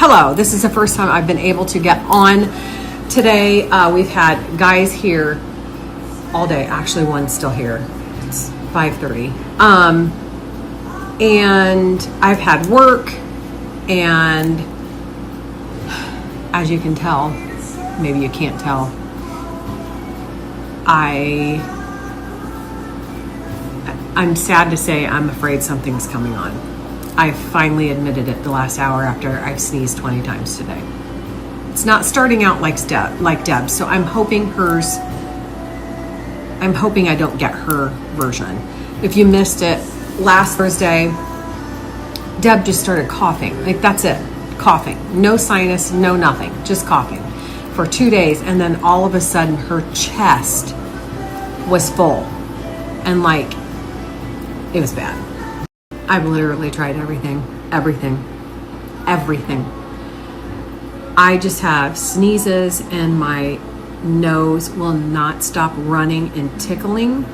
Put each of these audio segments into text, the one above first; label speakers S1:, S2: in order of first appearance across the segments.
S1: Hello, this is the first time I've been able to get on today. We've had guys here all day. Actually, one's still here. It's 5:30. And I've had work, and as you can tell, maybe you can't tell, I'm sad to say I'm afraid something's coming on. I finally admitted it the last hour after I've sneezed 20 times today. It's not starting out like Deb's, so I'm hoping I don't get her version. If you missed it, last Thursday, Deb just started coughing. Like, that's it, coughing. No sinus, no nothing, just coughing for 2 days. And then all of a sudden her chest was full and like, it was bad. I've literally tried everything. I just have sneezes and my nose will not stop running and tickling.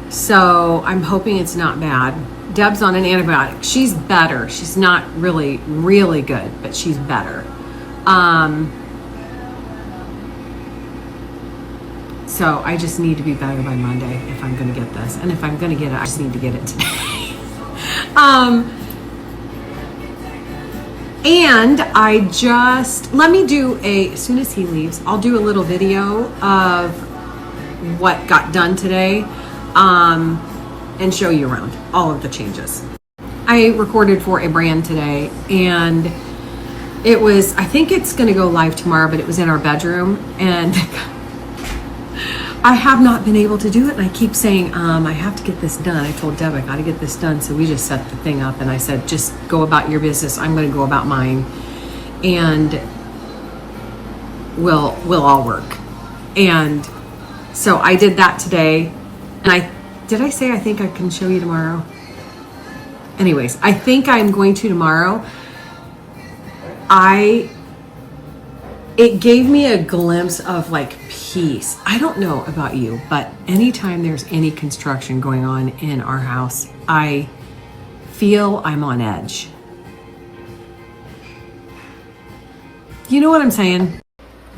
S1: So I'm hoping it's not bad. Deb's on an antibiotic. She's better. She's not really good, but she's better. So I just need to be better by Monday if I'm going to get this. And if I'm going to get it, I just need to get it today. And let me do as soon as he leaves, I'll do a little video of what got done today, and show you around all of the changes. I recorded for a brand today, and it was, I think it's going to go live tomorrow, but it was in our bedroom, and I have not been able to do it, and I keep saying, I have to get this done. I told Deb I got to get this done, so we just set the thing up, and I said, just go about your business. I'm going to go about mine, and we'll all work. And so I did that today, and did I say I think I can show you tomorrow? Anyways, I think I'm going to tomorrow. It gave me a glimpse of like peace. I don't know about you, but anytime there's any construction going on in our house, I feel I'm on edge. You know what I'm saying?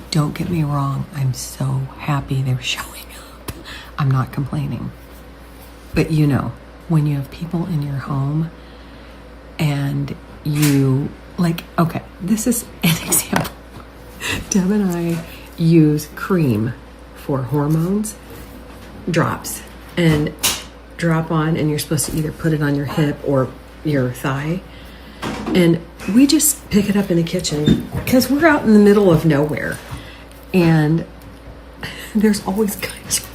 S1: Don't get me wrong. I'm so happy they're showing up. I'm not complaining. But you know, when you have people in your home and you like, okay, this is an example. Deb and I use cream for hormones, drops, and drop on, and you're supposed to either put it on your hip or your thigh. And we just pick it up in the kitchen because we're out in the middle of nowhere, and there's always guys.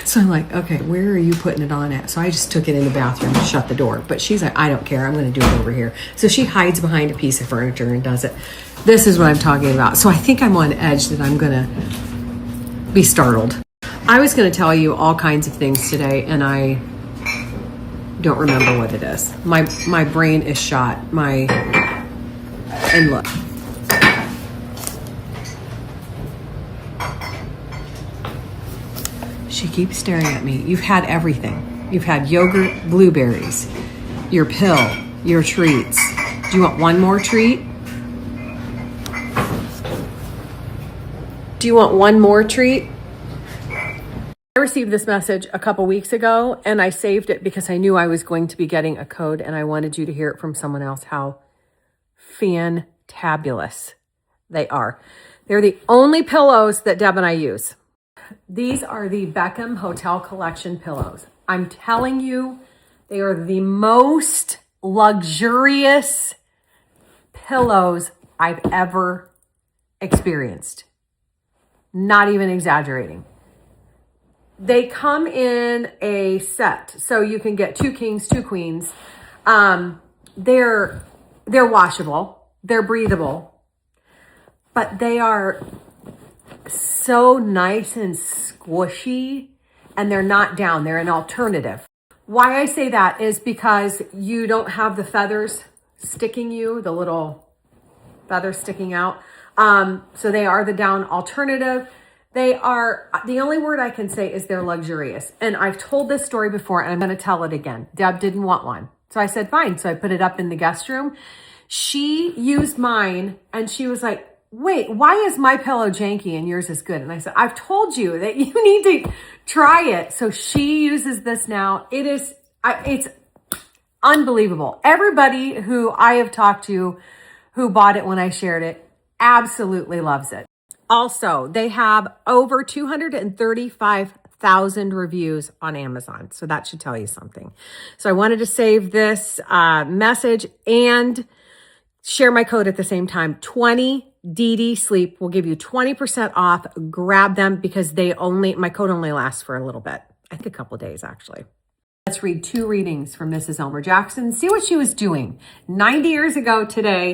S1: So I'm like, okay, where are you putting it on at? So I just took it in the bathroom and shut the door. But she's like, I don't care. I'm going to do it over here. So she hides behind a piece of furniture and does it. This is what I'm talking about. So I think I'm on edge that I'm going to be startled. I was going to tell you all kinds of things today, and I don't remember what it is. My brain is shot. And look. She keeps staring at me. You've had everything. You've had yogurt, blueberries, your pill, your treats. Do you want one more treat? Do you want one more treat? I received this message a couple weeks ago, and I saved it because I knew I was going to be getting a code, and I wanted you to hear it from someone else, how fantabulous they are. They're the only pillows that Deb and I use. These are the Beckham Hotel Collection pillows. I'm telling you, they are the most luxurious pillows I've ever experienced. Not even exaggerating. They come in a set, so you can get 2 kings, 2 queens. They're washable, they're breathable, but they are so nice and squishy, and they're not down. They're an alternative. Why I say that is because you don't have the feathers sticking the little feathers sticking out. So they are the down alternative. They are, the only word I can say is they're luxurious. And I've told this story before, and I'm going to tell it again. Deb didn't want one. So I said, fine. So I put it up in the guest room. She used mine and she was like, wait, why is my pillow janky and yours is good? And I said, I've told you that you need to try it. So she uses this now. It's unbelievable. Everybody who I have talked to who bought it when I shared it absolutely loves it. Also, they have over 235,000 reviews on Amazon. So that should tell you something. So I wanted to save this message and share my code at the same time. 20DD Sleep will give you 20% off. Grab them because my code only lasts for a little bit. I think a couple days actually. Let's read 2 readings from Mrs. Elmer Jackson. See what she was doing 90 years ago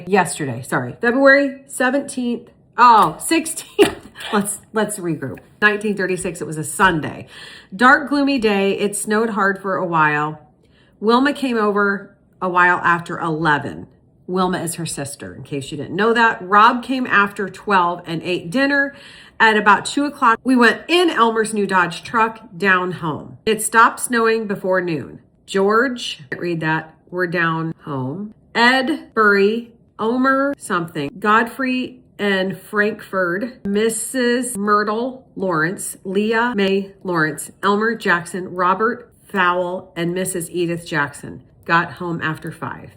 S1: yesterday, February 17th. Oh, 16th. Let's regroup. 1936, it was a Sunday. Dark, gloomy day. It snowed hard for a while. Wilma came over a while after 11. Wilma is her sister, in case you didn't know that. Rob came after 12 and ate dinner. At about 2 o'clock, we went in Elmer's new Dodge truck down home. It stopped snowing before noon. George, read that, we're down home. Ed, Burry, Omer, something. Godfrey and Frankfurt, Mrs. Myrtle Lawrence, Leah May Lawrence, Elmer Jackson, Robert Fowle, and Mrs. Edith Jackson got home after 5.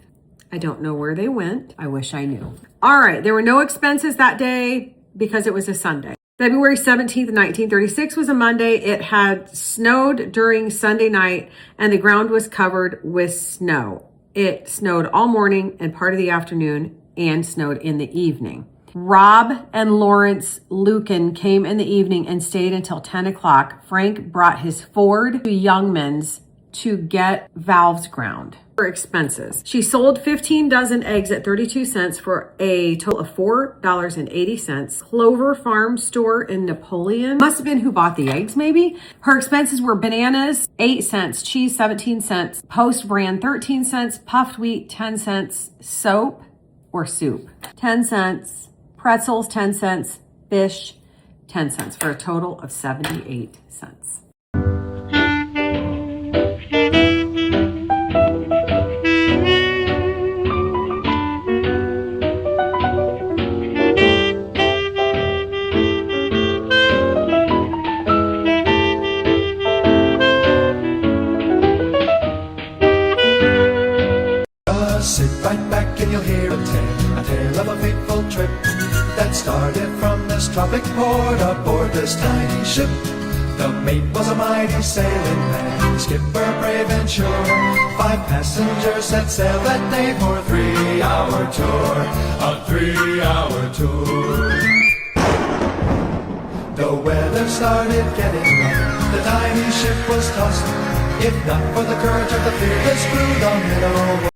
S1: I don't know where they went. I wish I knew. All right, there were no expenses that day because it was a Sunday. February 17th, 1936 was a Monday. It had snowed during Sunday night and the ground was covered with snow. It snowed all morning and part of the afternoon and snowed in the evening. Rob and Lawrence Lucan came in the evening and stayed until 10 o'clock. Frank brought his Ford to Youngman's to get valves ground. For expenses, she sold 15 dozen eggs at 32 cents for a total of $4.80. Clover Farm store in Napoleon. Must have been who bought the eggs, maybe. Her expenses were bananas, 8 cents, cheese, 17 cents, Post brand, 13 cents, puffed wheat, 10 cents, soap or soup, 10 cents, pretzels, 10 cents, fish, 10 cents, for a total of 78 cents.
S2: Sit right back and you'll hear a tale of a fateful trip that started from this tropic port aboard this tiny ship. The mate was a mighty sailing man, skipper brave and sure. 5 passengers set sail that day for a 3-hour tour, a 3-hour tour. The weather started getting rough, the tiny ship was tossed. If not for the courage of the fearless crew, the minnow